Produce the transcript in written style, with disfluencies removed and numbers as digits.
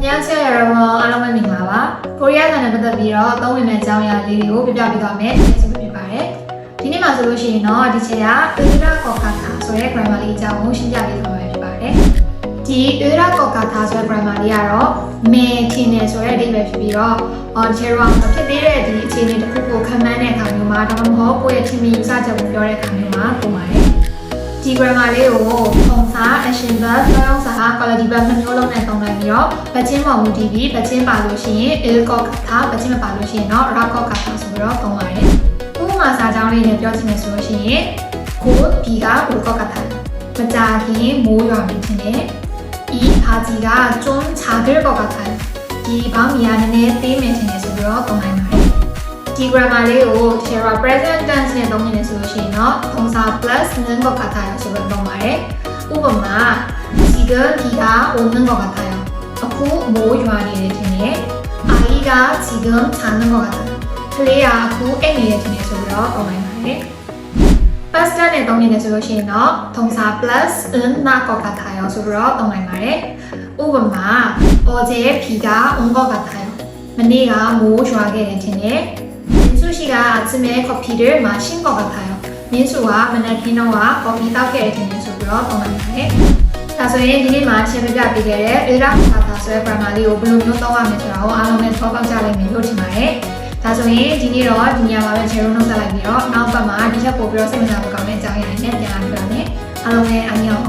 안녕하세요 여러분,အားလုံးပဲမင်္ဂလာပါ။ကိုရီးယားနိုင်ငံပတ်သက်ပြီးတော့သုံးဝင်မဲ့အကြောင်းအရာလေးတွေကိုပြပြပေးသွားမယ်။ကျေးဇူးတင်ပါတယ်။ဒီနေ့မှာဆိုလို့ရှိရင်တော့ဒီချက်ရ Eura Kokata ဆိုတဲ့ grammar လေးအကြောင်းကိုရှင်းပြပေးသွားမှာဖြစ်ပါတယ်။ဒီ Eura Kokata ဆိုတဲ့ grammar လေးကတော့မင်းထင်တယ်ဆိုတဲ့အဓိပ္ပာယ်ဖြစ်ပြီးတော့ဒီချက်ရဖြစ်သေးတဲ့ဒီအခြေအနေတစ်ခုကိုခံမှန်းတဲ့အခါမျိုးမှာဒါမှမဟုတ်ကိုယ့်ရဲ့ထင်မြင်ယူဆချက်ကိုပြောတဲ့အခါမျိုးမှာပုံပါတယ်။ဒီ grammar လေးကိုပုံစာ action verb ပြောင်းစာ quality verb နှစ်မျိုးလုံးနဲ့သုံးလိုက်ပြီးတော့ပတ်ချင်းပေါ်မူတည်ပြီးပတ်ချင်းပါလို့ရှိရင် il kokata ပတ်ချင်းမပါလို့ရှိရင်တော့ ra kokata ဆိုပြီးတော့သုံးပါတယ်။ဥပမာစာကြောင်းလေးနဲ့ပြောကြည့်မယ်ဆိုလို့ရှိရင်ကိုဒီက ul kokata မကြာခင်မိုးရွာနေတယ်။ဤဟာကြီးက좀 작을 것 같아요. ဒီဘောင်းမီကနည်းနည်းသေးမယ်ထင်တယ်ဆိုပြီးတော့သုံးလိုက်ပါတယ်။ဒီ grammar လေးကို Terra present tense နဲ့သုံးနေတယ်ဆိုလို့ရှိရင်တော့동사 plus 는 것 같아요 ဆိုပြီးသုံးပါတယ်။ဥပမာ지금 비가 오는 것 같아요. အခုမိုးရွာနေတယ်ထင်တယ်။아이가 지금 자는 것 같아요. ကလေးကအခုအိပ်နေတယ်ထင်တယ်ဆိုပြီးတော့သုံးလိုက်ပါတယ်။ past tense နဲ့သုံးနေတယ်ဆိုလို့ရှိရင်တော့동사 plus 은 날 것 같아요 ဆိုပြီးတော့သုံးလိုက်ပါတယ်။ဥပမာ어제 비가 온 것 같아요. မနေ့ကမိုးရွာခဲ့တယ်ထင်တယ်။민수씨가 아침에 커피를 마신 것 같아요. 민수가 맨날 키노와 커피 따게 되는 소리로 떠나는데 자, 저희 디니마 재미가 비게레 Eura Kokata 소의 grammarလေးကိုဘယ်လိုမျိုးသုံးရမလဲဆိုတာကိုအားလုံးနဲ့ထောက်ပံ့ကြလိုက်မယ်လို့ထင်ပါတယ်။ဒါဆိုရင်ဒီနေ့တော့ဒီညမှာပဲခြေရုံးနှုတ်ဆက်လိုက်ပြီးတော့နောက်ပတ်မှာဒီချက်ပို့ပြီးတော့စိတ်ဝင်စားဖို့ကောင်းတဲ့အကြောင်းအရာတွေနဲ့ပြန်လာပြပါမယ်။အားလုံးလည်းအားလုံး